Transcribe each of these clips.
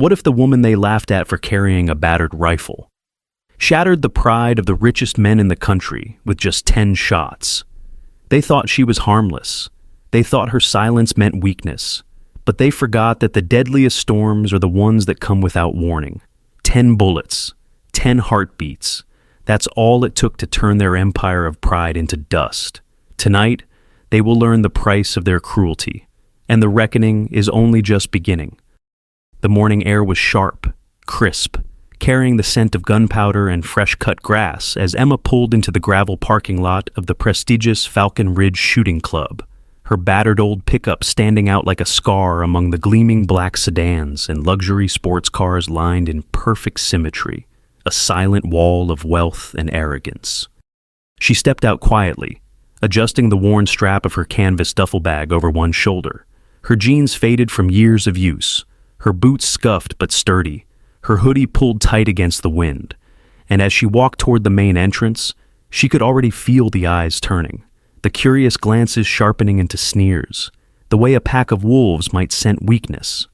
What if the woman they laughed at for carrying a battered rifle shattered the pride of the richest men in the country with just 10 shots? They thought she was harmless. They thought her silence meant weakness. But they forgot that the deadliest storms are the ones that come without warning. 10 bullets, 10 heartbeats. That's all it took to turn their empire of pride into dust. Tonight, they will learn the price of their cruelty, and the reckoning is only just beginning. The morning air was sharp, crisp, carrying the scent of gunpowder and fresh-cut grass as Emma pulled into the gravel parking lot of the prestigious Falcon Ridge Shooting Club, her battered old pickup standing out like a scar among the gleaming black sedans and luxury sports cars lined in perfect symmetry, a silent wall of wealth and arrogance. She stepped out quietly, adjusting the worn strap of her canvas duffel bag over one shoulder. Her jeans faded from years of use, her boots scuffed but sturdy, her hoodie pulled tight against the wind, and as she walked toward the main entrance, she could already feel the eyes turning, the curious glances sharpening into sneers, the way a pack of wolves might scent weakness.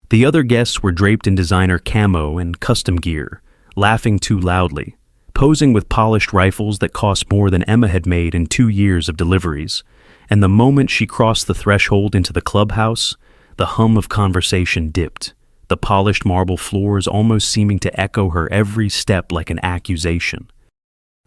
The other guests were draped in designer camo and custom gear, laughing too loudly, posing with polished rifles that cost more than Emma had made in 2 years of deliveries, and the moment she crossed the threshold into the clubhouse, the hum of conversation dipped, the polished marble floors almost seeming to echo her every step like an accusation.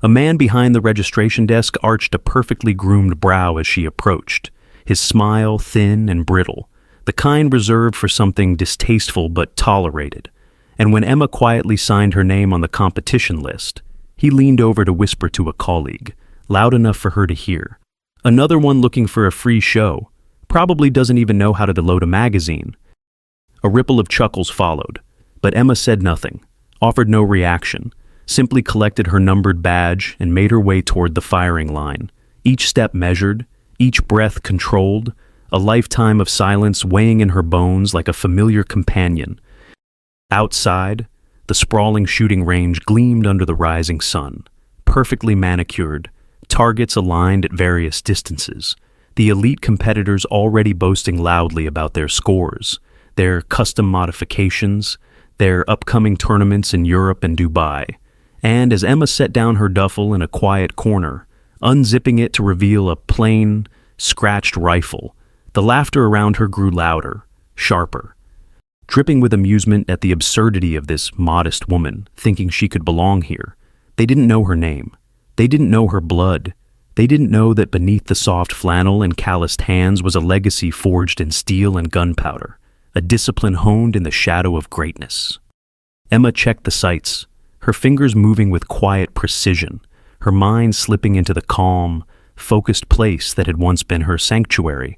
A man behind the registration desk arched a perfectly groomed brow as she approached, his smile thin and brittle, the kind reserved for something distasteful but tolerated. And when Emma quietly signed her name on the competition list, he leaned over to whisper to a colleague, loud enough for her to hear. Another one looking for a free show, probably doesn't even know how to load a magazine. A ripple of chuckles followed, but Emma said nothing, offered no reaction, simply collected her numbered badge and made her way toward the firing line, each step measured, each breath controlled, a lifetime of silence weighing in her bones like a familiar companion. Outside, the sprawling shooting range gleamed under the rising sun, perfectly manicured, targets aligned at various distances, the elite competitors already boasting loudly about their scores, their custom modifications, their upcoming tournaments in Europe and Dubai. And as Emma set down her duffel in a quiet corner, unzipping it to reveal a plain, scratched rifle, the laughter around her grew louder, sharper. Dripping with amusement at the absurdity of this modest woman thinking she could belong here, they didn't know her name. They didn't know her blood. They didn't know that beneath the soft flannel and calloused hands was a legacy forged in steel and gunpowder, a discipline honed in the shadow of greatness. Emma checked the sights, her fingers moving with quiet precision, her mind slipping into the calm, focused place that had once been her sanctuary,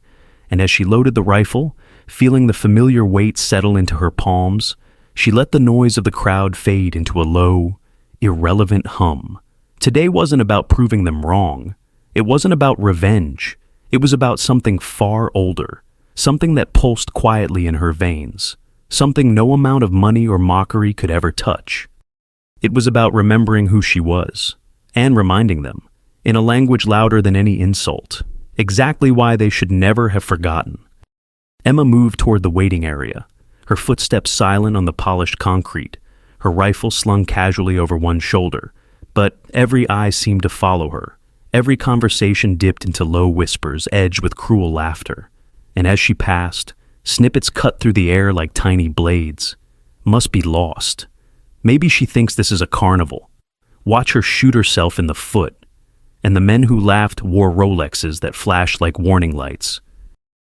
and as she loaded the rifle, feeling the familiar weight settle into her palms, she let the noise of the crowd fade into a low, irrelevant hum. Today wasn't about proving them wrong. It wasn't about revenge. It was about something far older, something that pulsed quietly in her veins, something no amount of money or mockery could ever touch. It was about remembering who she was, and reminding them, in a language louder than any insult, exactly why they should never have forgotten. Emma moved toward the waiting area, her footsteps silent on the polished concrete, her rifle slung casually over one shoulder, but every eye seemed to follow her. Every conversation dipped into low whispers edged with cruel laughter, and as she passed, snippets cut through the air like tiny blades. Must be lost. Maybe she thinks this is a carnival. Watch her shoot herself in the foot. And the men who laughed wore Rolexes that flashed like warning lights.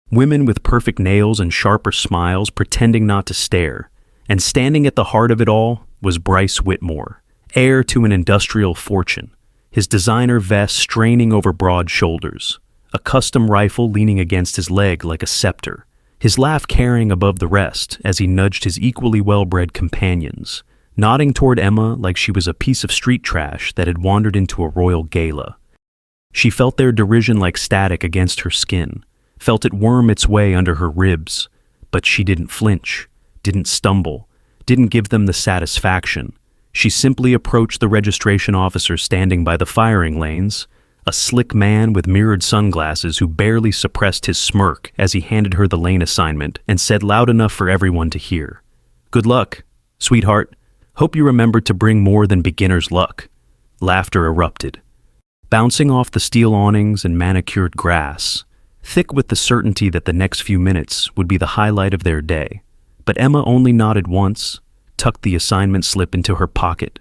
Women with perfect nails and sharper smiles pretending not to stare. And standing at the heart of it all was Bryce Whitmore, heir to an industrial fortune, his designer vest straining over broad shoulders, a custom rifle leaning against his leg like a scepter, his laugh carrying above the rest as he nudged his equally well-bred companions, nodding toward Emma like she was a piece of street trash that had wandered into a royal gala. She felt their derision like static against her skin, felt it worm its way under her ribs, but she didn't flinch, didn't stumble, didn't give them the satisfaction. She simply approached the registration officer standing by the firing lanes, a slick man with mirrored sunglasses who barely suppressed his smirk as he handed her the lane assignment and said loud enough for everyone to hear, Good luck. Sweetheart, hope you remember to bring more than beginner's luck. Laughter erupted, bouncing off the steel awnings and manicured grass, thick with the certainty that the next few minutes would be the highlight of their day. But Emma only nodded once, tucked the assignment slip into her pocket,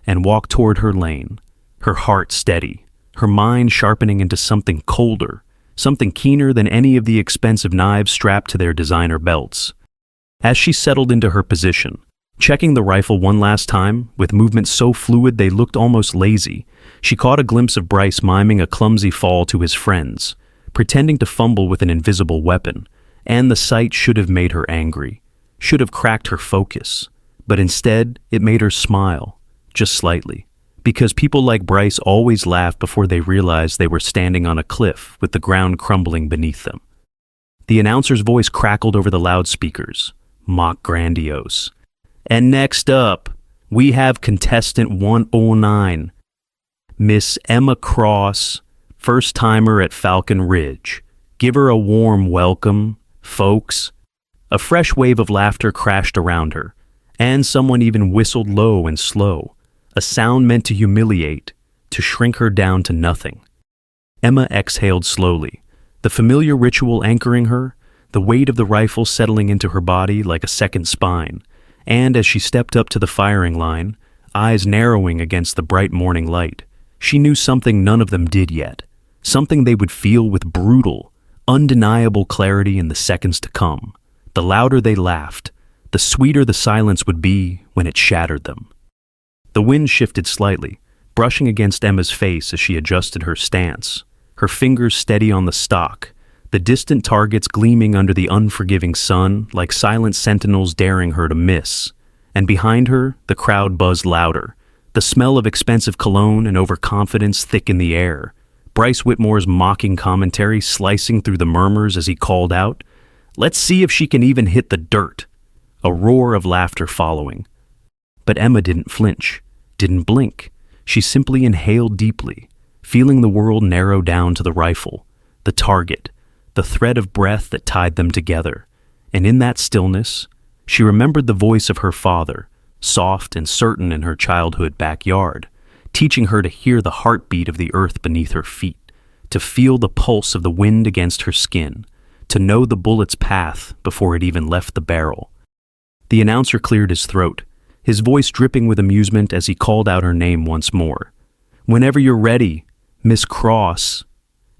and walked toward her lane, her heart steady, her mind sharpening into something colder, something keener than any of the expensive knives strapped to their designer belts. As she settled into her position, checking the rifle one last time, with movements so fluid they looked almost lazy, she caught a glimpse of Bryce miming a clumsy fall to his friends, pretending to fumble with an invisible weapon, and the sight should have made her angry, should have cracked her focus, but instead it made her smile, just slightly, because people like Bryce always laughed before they realized they were standing on a cliff with the ground crumbling beneath them. The announcer's voice crackled over the loudspeakers, mock grandiose. And next up, we have contestant 109, Miss Emma Cross, first-timer at Falcon Ridge. Give her a warm welcome, folks. A fresh wave of laughter crashed around her, and someone even whistled low and slow, a sound meant to humiliate, to shrink her down to nothing. Emma exhaled slowly, the familiar ritual anchoring her, the weight of the rifle settling into her body like a second spine, and as she stepped up to the firing line, eyes narrowing against the bright morning light, she knew something none of them did yet, something they would feel with brutal, undeniable clarity in the seconds to come. The louder they laughed, the sweeter the silence would be when it shattered them. The wind shifted slightly, brushing against Emma's face as she adjusted her stance, her fingers steady on the stock, the distant targets gleaming under the unforgiving sun like silent sentinels daring her to miss. And behind her, the crowd buzzed louder, the smell of expensive cologne and overconfidence thick in the air. Bryce Whitmore's mocking commentary slicing through the murmurs as he called out, "Let's see if she can even hit the dirt." A roar of laughter following. But Emma didn't flinch, didn't blink. She simply inhaled deeply, feeling the world narrow down to the rifle, the target, the thread of breath that tied them together. And in that stillness, she remembered the voice of her father, soft and certain in her childhood backyard, teaching her to hear the heartbeat of the earth beneath her feet, to feel the pulse of the wind against her skin, to know the bullet's path before it even left the barrel. The announcer cleared his throat, his voice dripping with amusement as he called out her name once more. "Whenever you're ready, Miss Cross."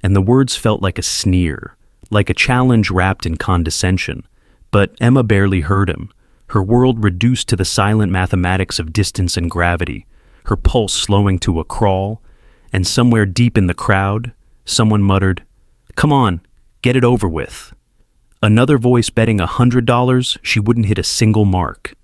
And the words felt like a sneer, like a challenge wrapped in condescension. But Emma barely heard him, her world reduced to the silent mathematics of distance and gravity, her pulse slowing to a crawl, and somewhere deep in the crowd, someone muttered, "Come on, get it over with." Another voice betting $100 she wouldn't hit a single mark.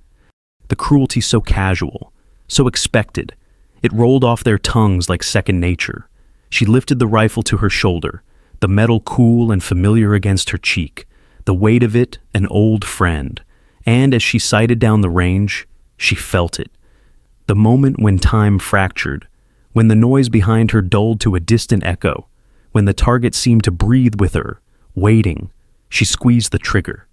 The cruelty so casual, so expected, it rolled off their tongues like second nature. She lifted the rifle to her shoulder, the metal cool and familiar against her cheek, the weight of it an old friend, and as she sighted down the range, she felt it. The moment when time fractured, when the noise behind her dulled to a distant echo, when the target seemed to breathe with her, waiting, she squeezed the trigger.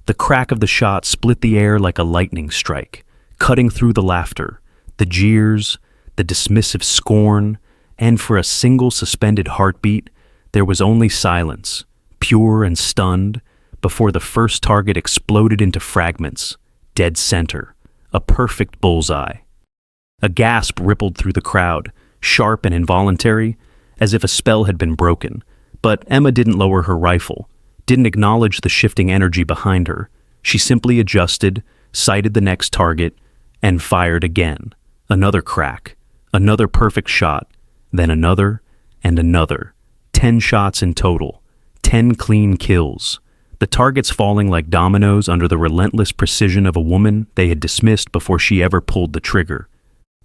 The crack of the shot split the air like a lightning strike, cutting through the laughter, the jeers, the dismissive scorn, and for a single suspended heartbeat, there was only silence, pure and stunned, before the first target exploded into fragments, dead center, a perfect bullseye. A gasp rippled through the crowd, sharp and involuntary, as if a spell had been broken. But Emma didn't lower her rifle, didn't acknowledge the shifting energy behind her. She simply adjusted, sighted the next target, and fired again. Another crack, another perfect shot, then another and another. 10 shots in total, 10 clean kills. The targets falling like dominoes under the relentless precision of a woman they had dismissed before she ever pulled the trigger.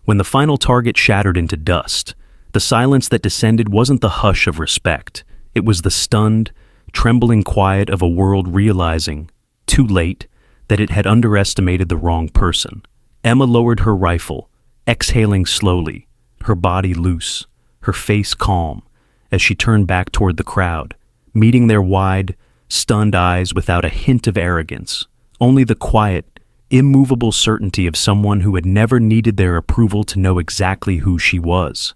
When the final target shattered into dust, the silence that descended wasn't the hush of respect. It was the stunned, trembling quiet of a world realizing, too late, that it had underestimated the wrong person. Emma lowered her rifle, exhaling slowly, her body loose, her face calm, as she turned back toward the crowd, meeting their wide, stunned eyes without a hint of arrogance, only the quiet, immovable certainty of someone who had never needed their approval to know exactly who she was.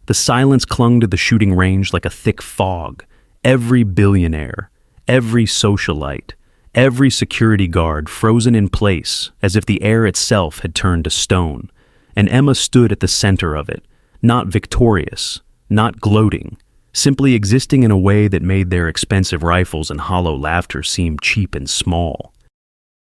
The silence clung to the shooting range like a thick fog. Every billionaire, every socialite, every security guard frozen in place as if the air itself had turned to stone, and Emma stood at the center of it, not victorious, not gloating, simply existing in a way that made their expensive rifles and hollow laughter seem cheap and small.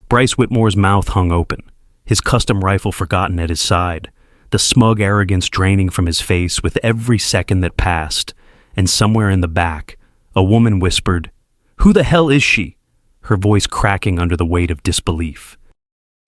Bryce Whitmore's mouth hung open, his custom rifle forgotten at his side, the smug arrogance draining from his face with every second that passed, and somewhere in the back, a woman whispered, "Who the hell is she?" her voice cracking under the weight of disbelief.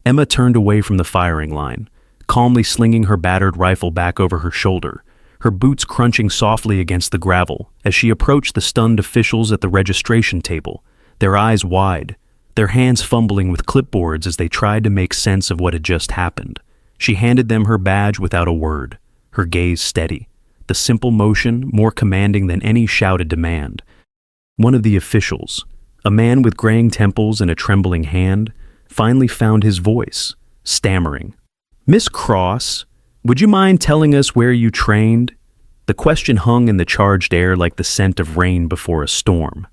Emma turned away from the firing line, calmly slinging her battered rifle back over her shoulder, her boots crunching softly against the gravel as she approached the stunned officials at the registration table, their eyes wide, their hands fumbling with clipboards as they tried to make sense of what had just happened. She handed them her badge without a word, her gaze steady, the simple motion more commanding than any shouted demand. One of the officials, a man with graying temples and a trembling hand, finally found his voice, stammering. "Miss Cross, would you mind telling us where you trained?" The question hung in the charged air like the scent of rain before a storm.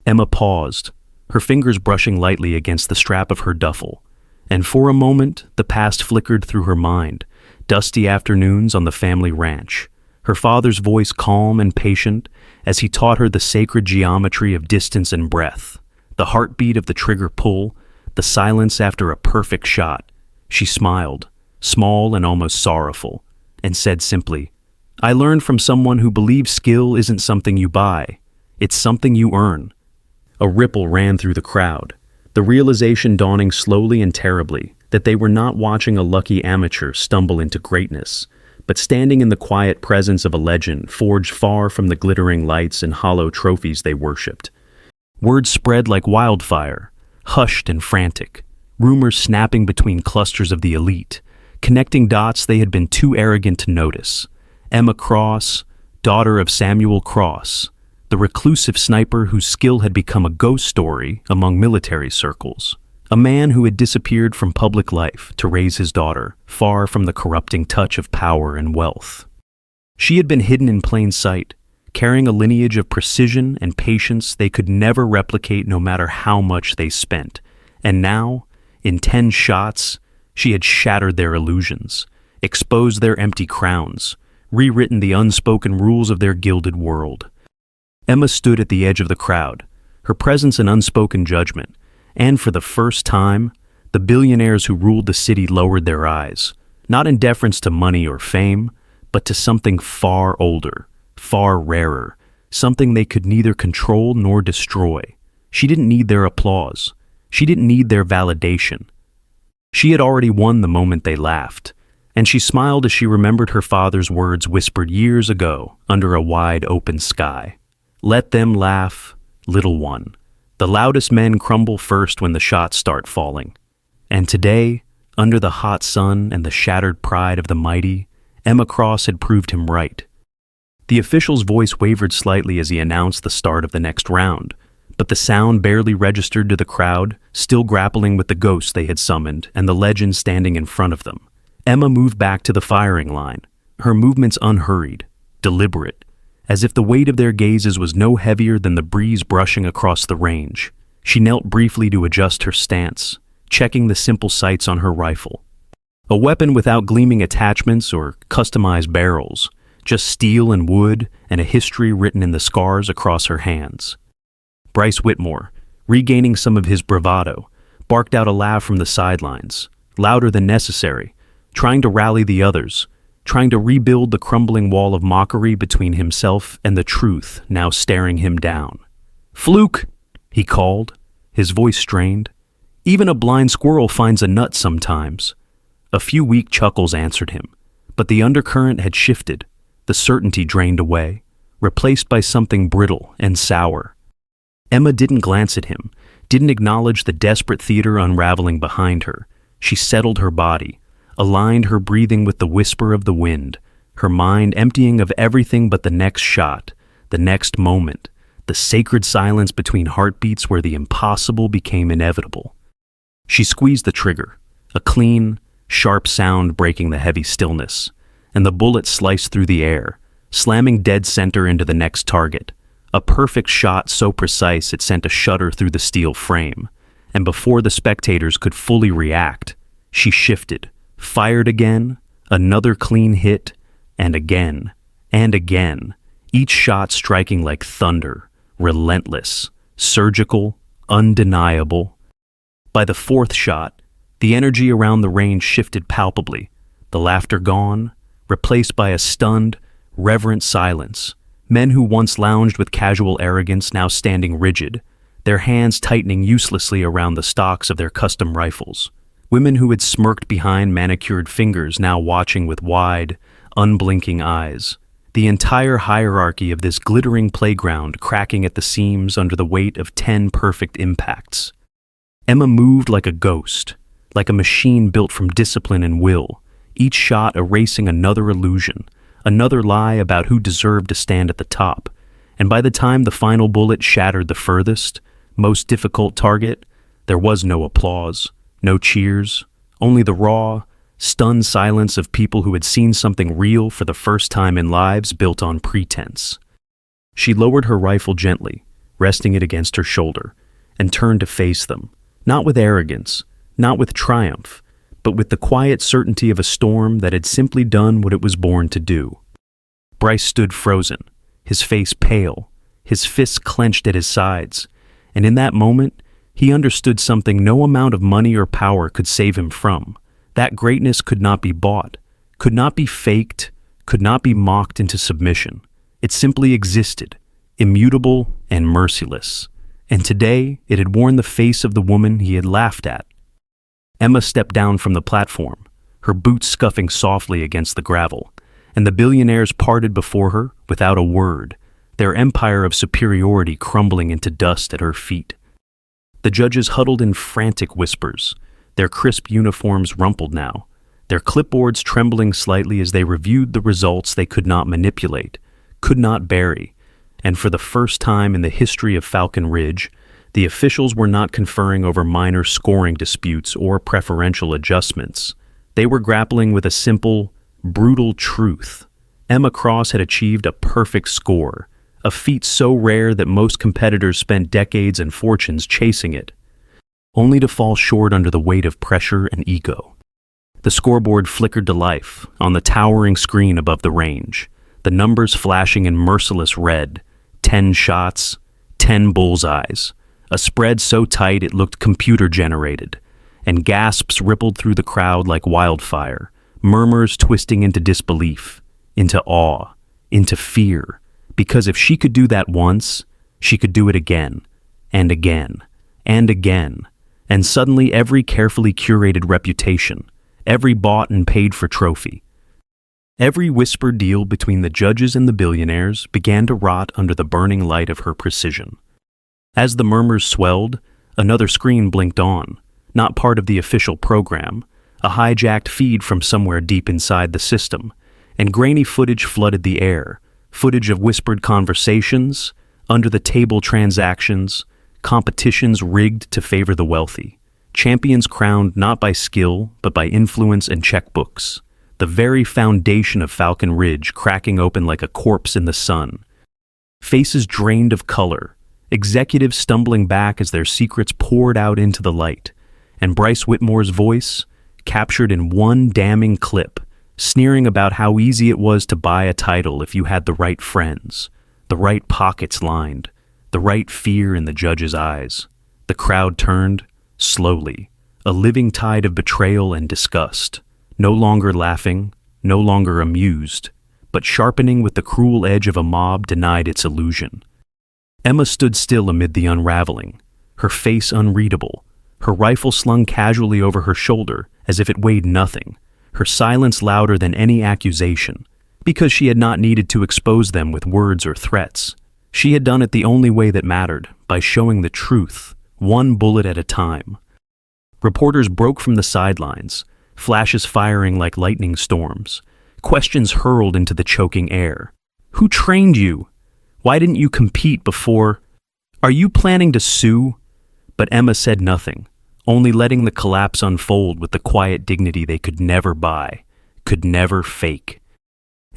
Emma paused, her fingers brushing lightly against the strap of her duffel, and for a moment the past flickered through her mind, dusty afternoons on the family ranch, her father's voice calm and patient as he taught her the sacred geometry of distance and breath, the heartbeat of the trigger pull, the silence after a perfect shot. She smiled, small and almost sorrowful, and said simply, "I learned from someone who believes skill isn't something you buy, it's something you earn." A ripple ran through the crowd, the realization dawning slowly and terribly that they were not watching a lucky amateur stumble into greatness, but standing in the quiet presence of a legend forged far from the glittering lights and hollow trophies they worshipped. Words spread like wildfire, hushed and frantic, rumors snapping between clusters of the elite, connecting dots they had been too arrogant to notice. Emma Cross, daughter of Samuel Cross, the reclusive sniper whose skill had become a ghost story among military circles, a man who had disappeared from public life to raise his daughter, far from the corrupting touch of power and wealth. She had been hidden in plain sight, carrying a lineage of precision and patience they could never replicate no matter how much they spent, and now, in 10 shots, she had shattered their illusions, exposed their empty crowns, rewritten the unspoken rules of their gilded world. Emma stood at the edge of the crowd, her presence an unspoken judgment, and for the first time, the billionaires who ruled the city lowered their eyes, not in deference to money or fame, but to something far older, far rarer, something they could neither control nor destroy. She didn't need their applause. She didn't need their validation. She had already won the moment they laughed, and she smiled as she remembered her father's words whispered years ago under a wide open sky. "Let them laugh, little one. The loudest men crumble first when the shots start falling." And today, under the hot sun and the shattered pride of the mighty, Emma Cross had proved him right. The official's voice wavered slightly as he announced the start of the next round, but the sound barely registered to the crowd, still grappling with the ghosts they had summoned and the legend standing in front of them. Emma moved back to the firing line, her movements unhurried, deliberate, as if the weight of their gazes was no heavier than the breeze brushing across the range. She knelt briefly to adjust her stance, checking the simple sights on her rifle. A weapon without gleaming attachments or customized barrels, just steel and wood and a history written in the scars across her hands. Bryce Whitmore, regaining some of his bravado, barked out a laugh from the sidelines, louder than necessary, trying to rally the others, trying to rebuild the crumbling wall of mockery between himself and the truth now staring him down. "Fluke," he called, his voice strained. "Even a blind squirrel finds a nut sometimes." A few weak chuckles answered him, but the undercurrent had shifted, the certainty drained away, replaced by something brittle and sour. Emma didn't glance at him, didn't acknowledge the desperate theater unraveling behind her. She settled her body, aligned her breathing with the whisper of the wind, her mind emptying of everything but the next shot, the next moment, the sacred silence between heartbeats where the impossible became inevitable. She squeezed the trigger, a clean, sharp sound breaking the heavy stillness, and the bullet sliced through the air, slamming dead center into the next target. A perfect shot so precise it sent a shudder through the steel frame, and before the spectators could fully react, she shifted, fired again, another clean hit, and again, each shot striking like thunder, relentless, surgical, undeniable. By the fourth shot, the energy around the range shifted palpably, the laughter gone, replaced by a stunned, reverent silence. Men who once lounged with casual arrogance now standing rigid, their hands tightening uselessly around the stocks of their custom rifles. Women who had smirked behind manicured fingers now watching with wide, unblinking eyes. The entire hierarchy of this glittering playground cracking at the seams under the weight of 10 perfect impacts. Emma moved like a ghost, like a machine built from discipline and will, each shot erasing another illusion, another lie about who deserved to stand at the top. And by the time the final bullet shattered the furthest, most difficult target, there was no applause, no cheers, only the raw, stunned silence of people who had seen something real for the first time in lives built on pretense. She lowered her rifle gently, resting it against her shoulder, and turned to face them, not with arrogance, not with triumph, but with the quiet certainty of a storm that had simply done what it was born to do. Bryce stood frozen, his face pale, his fists clenched at his sides, and in that moment, he understood something no amount of money or power could save him from. That greatness could not be bought, could not be faked, could not be mocked into submission. It simply existed, immutable and merciless. And today, it had worn the face of the woman he had laughed at. Emma stepped down from the platform, her boots scuffing softly against the gravel, and the billionaires parted before her without a word, their empire of superiority crumbling into dust at her feet. The judges huddled in frantic whispers, their crisp uniforms rumpled now, their clipboards trembling slightly as they reviewed the results they could not manipulate, could not bury, and for the first time in the history of Falcon Ridge, the officials were not conferring over minor scoring disputes or preferential adjustments. They were grappling with a simple, brutal truth. Emma Cross had achieved a perfect score, a feat so rare that most competitors spent decades and fortunes chasing it, only to fall short under the weight of pressure and ego. The scoreboard flickered to life on the towering screen above the range, the numbers flashing in merciless red, 10 shots, 10 bullseyes, a spread so tight it looked computer-generated, and gasps rippled through the crowd like wildfire, murmurs twisting into disbelief, into awe, into fear, because if she could do that once, she could do it again, and again, and again, and suddenly every carefully curated reputation, every bought and paid for trophy, every whispered deal between the judges and the billionaires began to rot under the burning light of her precision. As the murmurs swelled, another screen blinked on, not part of the official program, a hijacked feed from somewhere deep inside the system, and grainy footage flooded the air, footage of whispered conversations, under-the-table transactions, competitions rigged to favor the wealthy, champions crowned not by skill but by influence and checkbooks, the very foundation of Falcon Ridge cracking open like a corpse in the sun. Faces drained of color, executives stumbling back as their secrets poured out into the light, and Bryce Whitmore's voice, captured in one damning clip, sneering about how easy it was to buy a title if you had the right friends, the right pockets lined, the right fear in the judge's eyes. The crowd turned, slowly, a living tide of betrayal and disgust, no longer laughing, no longer amused, but sharpening with the cruel edge of a mob denied its illusion. Emma stood still amid the unraveling, her face unreadable, her rifle slung casually over her shoulder as if it weighed nothing, her silence louder than any accusation, because she had not needed to expose them with words or threats. She had done it the only way that mattered, by showing the truth, one bullet at a time. Reporters broke from the sidelines, flashes firing like lightning storms, questions hurled into the choking air. Who trained you? Why didn't you compete before? Are you planning to sue? But Emma said nothing, only letting the collapse unfold with the quiet dignity they could never buy, could never fake.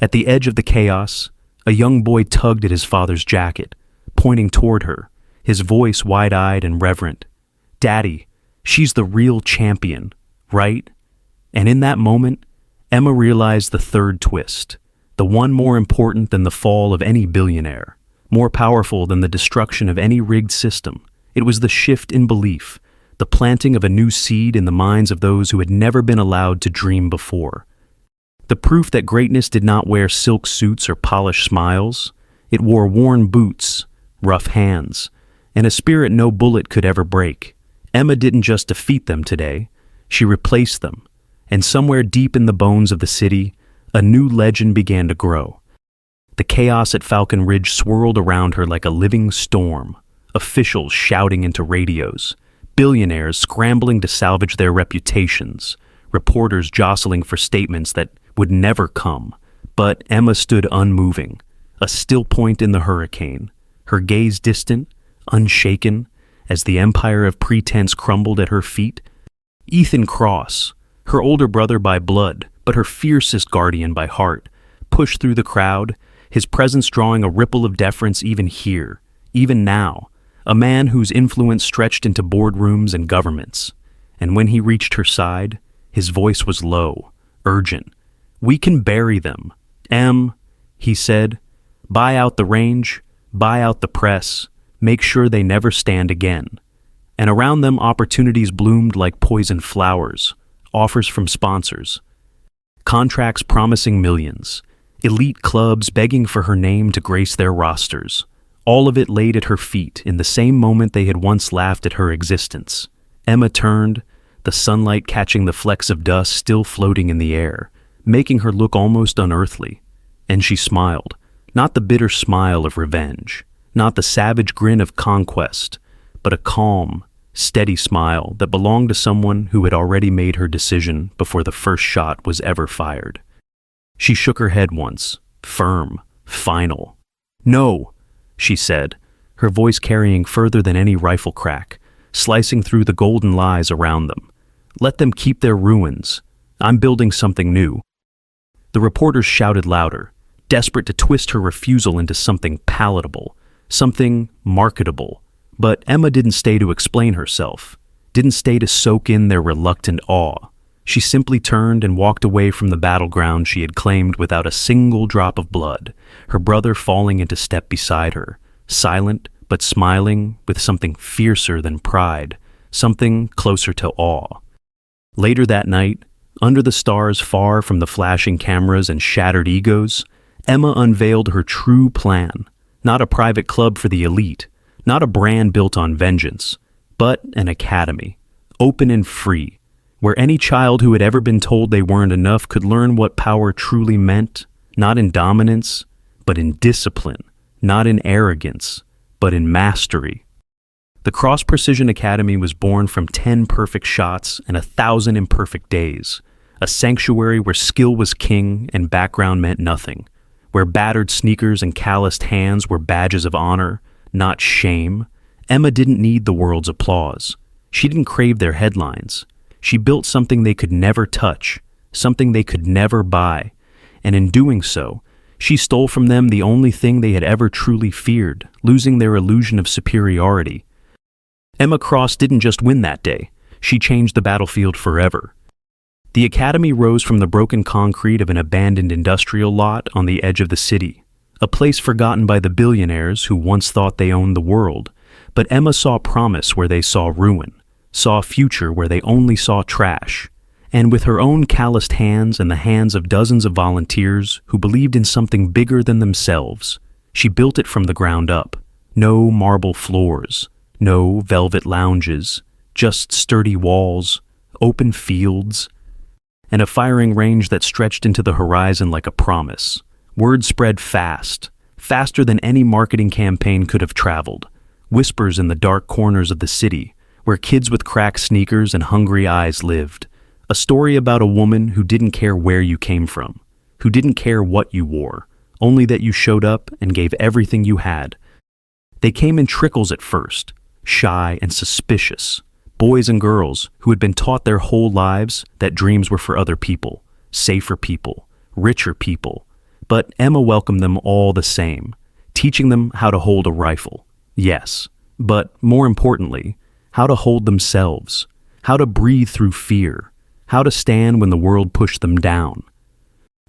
At the edge of the chaos, a young boy tugged at his father's jacket, pointing toward her, his voice wide-eyed and reverent. "Daddy, she's the real champion, right?" And in that moment, Emma realized the third twist, the one more important than the fall of any billionaire, more powerful than the destruction of any rigged system. It was the shift in belief, the planting of a new seed in the minds of those who had never been allowed to dream before. The proof that greatness did not wear silk suits or polished smiles. It wore worn boots, rough hands, and a spirit no bullet could ever break. Emma didn't just defeat them today, she replaced them. And somewhere deep in the bones of the city, a new legend began to grow. The chaos at Falcon Ridge swirled around her like a living storm, officials shouting into radios, billionaires scrambling to salvage their reputations, reporters jostling for statements that would never come. But Emma stood unmoving, a still point in the hurricane, her gaze distant, unshaken, as the empire of pretense crumbled at her feet. Ethan Cross, her older brother by blood, but her fiercest guardian by heart, pushed through the crowd, his presence drawing a ripple of deference even here, even now, a man whose influence stretched into boardrooms and governments. And when he reached her side, his voice was low, urgent. "We can bury them. Em," he said, "buy out the range, buy out the press, make sure they never stand again." And around them opportunities bloomed like poison flowers, offers from sponsors, contracts promising millions, elite clubs begging for her name to grace their rosters. All of it laid at her feet in the same moment they had once laughed at her existence. Emma turned, the sunlight catching the flecks of dust still floating in the air, making her look almost unearthly. And she smiled, not the bitter smile of revenge, not the savage grin of conquest, but a calm, steady smile that belonged to someone who had already made her decision before the first shot was ever fired. She shook her head once, firm, final. "No," she said, her voice carrying further than any rifle crack, slicing through the golden lies around them. "Let them keep their ruins. I'm building something new." The reporters shouted louder, desperate to twist her refusal into something palatable, something marketable. But Emma didn't stay to explain herself, didn't stay to soak in their reluctant awe. She simply turned and walked away from the battleground she had claimed without a single drop of blood, her brother falling into step beside her, silent but smiling with something fiercer than pride, something closer to awe. Later that night, under the stars far from the flashing cameras and shattered egos, Emma unveiled her true plan, not a private club for the elite, not a brand built on vengeance, but an academy, open and free, where any child who had ever been told they weren't enough could learn what power truly meant, not in dominance, but in discipline, not in arrogance, but in mastery. The Cross Precision Academy was born from 10 perfect shots and 1,000 imperfect days, a sanctuary where skill was king and background meant nothing, where battered sneakers and calloused hands were badges of honor, not shame. Emma didn't need the world's applause. She didn't crave their headlines. She built something they could never touch, something they could never buy. And in doing so, she stole from them the only thing they had ever truly feared, losing their illusion of superiority. Emma Cross didn't just win that day. She changed the battlefield forever. The academy rose from the broken concrete of an abandoned industrial lot on the edge of the city, a place forgotten by the billionaires who once thought they owned the world. But Emma saw promise where they saw ruin, saw a future where they only saw trash. And with her own calloused hands and the hands of dozens of volunteers who believed in something bigger than themselves, she built it from the ground up. No marble floors, no velvet lounges, just sturdy walls, open fields, and a firing range that stretched into the horizon like a promise. Word spread fast, faster than any marketing campaign could have traveled. Whispers in the dark corners of the city, where kids with cracked sneakers and hungry eyes lived. A story about a woman who didn't care where you came from, who didn't care what you wore, only that you showed up and gave everything you had. They came in trickles at first, shy and suspicious, boys and girls who had been taught their whole lives that dreams were for other people, safer people, richer people. But Emma welcomed them all the same, teaching them how to hold a rifle, yes, but more importantly, how to hold themselves, how to breathe through fear, how to stand when the world pushed them down.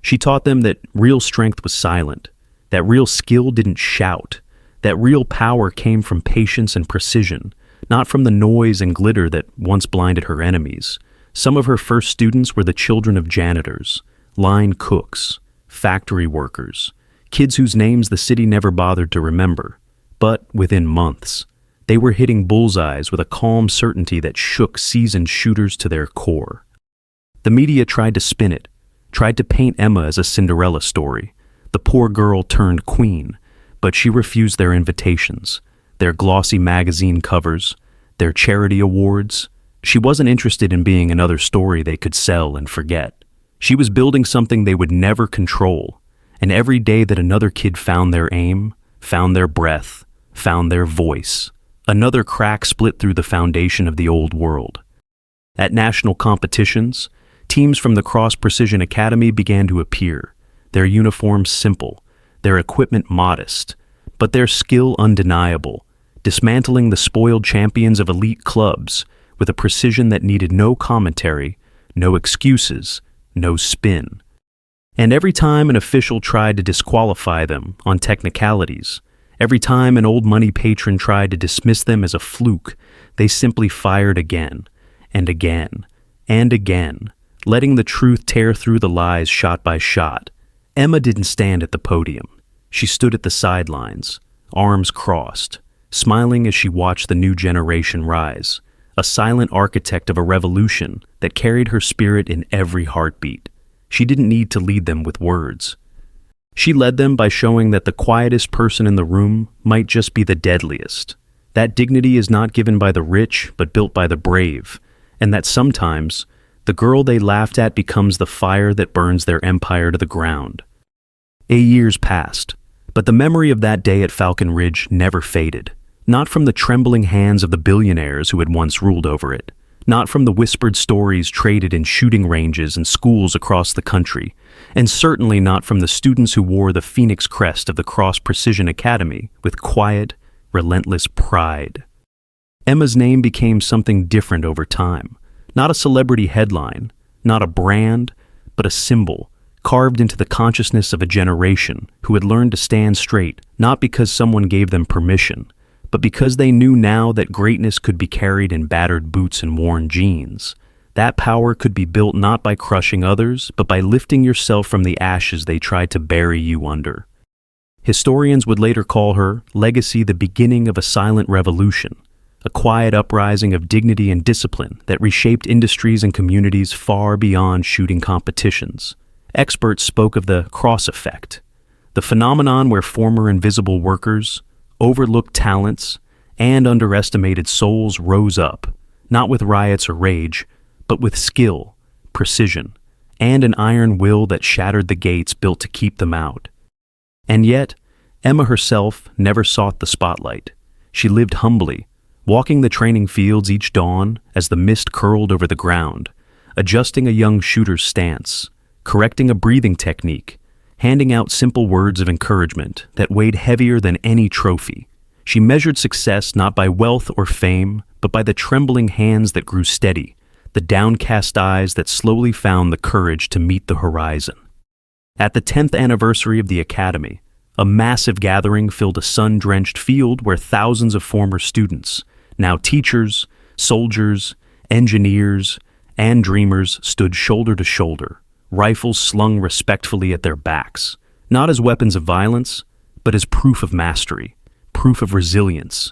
She taught them that real strength was silent, that real skill didn't shout, that real power came from patience and precision, not from the noise and glitter that once blinded her enemies. Some of her first students were the children of janitors, line cooks, factory workers, kids whose names the city never bothered to remember. But within months, they were hitting bullseyes with a calm certainty that shook seasoned shooters to their core. The media tried to spin it, tried to paint Emma as a Cinderella story, the poor girl turned queen, but she refused their invitations, their glossy magazine covers, their charity awards. She wasn't interested in being another story they could sell and forget. She was building something they would never control, and every day that another kid found their aim, found their breath, found their voice, another crack split through the foundation of the old world. At national competitions, teams from the Cross Precision Academy began to appear, their uniforms simple, their equipment modest, but their skill undeniable, dismantling the spoiled champions of elite clubs with a precision that needed no commentary, no excuses, no spin. And every time an official tried to disqualify them on technicalities, every time an old money patron tried to dismiss them as a fluke, they simply fired again, and again, and again, letting the truth tear through the lies shot by shot. Emma didn't stand at the podium. She stood at the sidelines, arms crossed, smiling as she watched the new generation rise, a silent architect of a revolution that carried her spirit in every heartbeat. She didn't need to lead them with words. She led them by showing that the quietest person in the room might just be the deadliest. That dignity is not given by the rich, but built by the brave, and that sometimes the girl they laughed at becomes the fire that burns their empire to the ground. 8 years passed, but the memory of that day at Falcon Ridge never faded. Not from the trembling hands of the billionaires who had once ruled over it, not from the whispered stories traded in shooting ranges and schools across the country, and certainly not from the students who wore the phoenix crest of the Cross Precision Academy with quiet, relentless pride. Emma's name became something different over time, not a celebrity headline, not a brand, but a symbol, carved into the consciousness of a generation who had learned to stand straight, not because someone gave them permission, but because they knew now that greatness could be carried in battered boots and worn jeans. That power could be built not by crushing others, but by lifting yourself from the ashes they tried to bury you under. Historians would later call her legacy the beginning of a silent revolution, a quiet uprising of dignity and discipline that reshaped industries and communities far beyond shooting competitions. Experts spoke of the cross effect, the phenomenon where former invisible workers, overlooked talents, and underestimated souls rose up, not with riots or rage, but with skill, precision, and an iron will that shattered the gates built to keep them out. And yet, Emma herself never sought the spotlight. She lived humbly, walking the training fields each dawn as the mist curled over the ground, adjusting a young shooter's stance, correcting a breathing technique, handing out simple words of encouragement that weighed heavier than any trophy. She measured success not by wealth or fame, but by the trembling hands that grew steady, the downcast eyes that slowly found the courage to meet the horizon. At the 10th anniversary of the Academy, a massive gathering filled a sun-drenched field where thousands of former students, now teachers, soldiers, engineers, and dreamers stood shoulder to shoulder, rifles slung respectfully at their backs, not as weapons of violence, but as proof of mastery, proof of resilience.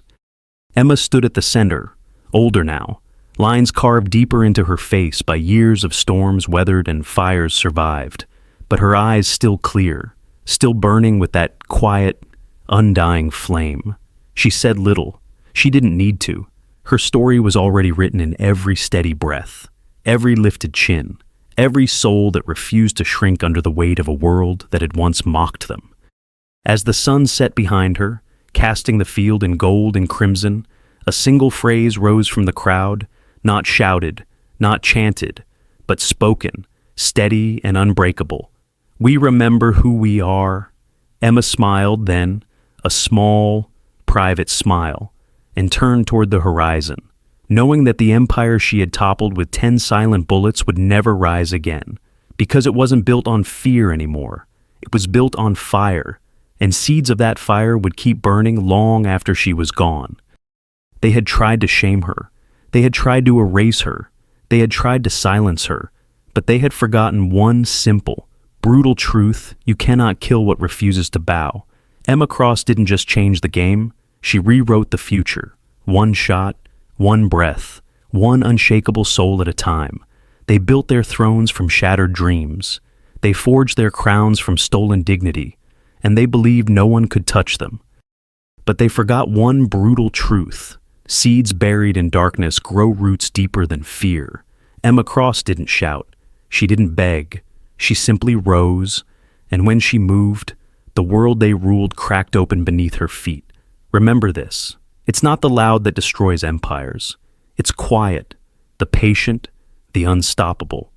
Emma stood at the center, older now, lines carved deeper into her face by years of storms weathered and fires survived, but her eyes still clear, still burning with that quiet, undying flame. She said little. She didn't need to. Her story was already written in every steady breath, every lifted chin, every soul that refused to shrink under the weight of a world that had once mocked them. As the sun set behind her, casting the field in gold and crimson, a single phrase rose from the crowd, not shouted, not chanted, but spoken, steady and unbreakable. We remember who we are. Emma smiled then, a small, private smile, and turned toward the horizon, knowing that the empire she had toppled with 10 silent bullets would never rise again, because it wasn't built on fear anymore. It was built on fire, and seeds of that fire would keep burning long after she was gone. They had tried to shame her. They had tried to erase her. They had tried to silence her. But they had forgotten one simple, brutal truth: you cannot kill what refuses to bow. Emma Cross didn't just change the game, she rewrote the future. One shot, one breath, one unshakable soul at a time. They built their thrones from shattered dreams. They forged their crowns from stolen dignity, and they believed no one could touch them. But they forgot one brutal truth. Seeds buried in darkness grow roots deeper than fear. Emma Cross didn't shout. She didn't beg. She simply rose, and when she moved, the world they ruled cracked open beneath her feet. Remember this. It's not the loud that destroys empires. It's quiet, the patient, the unstoppable.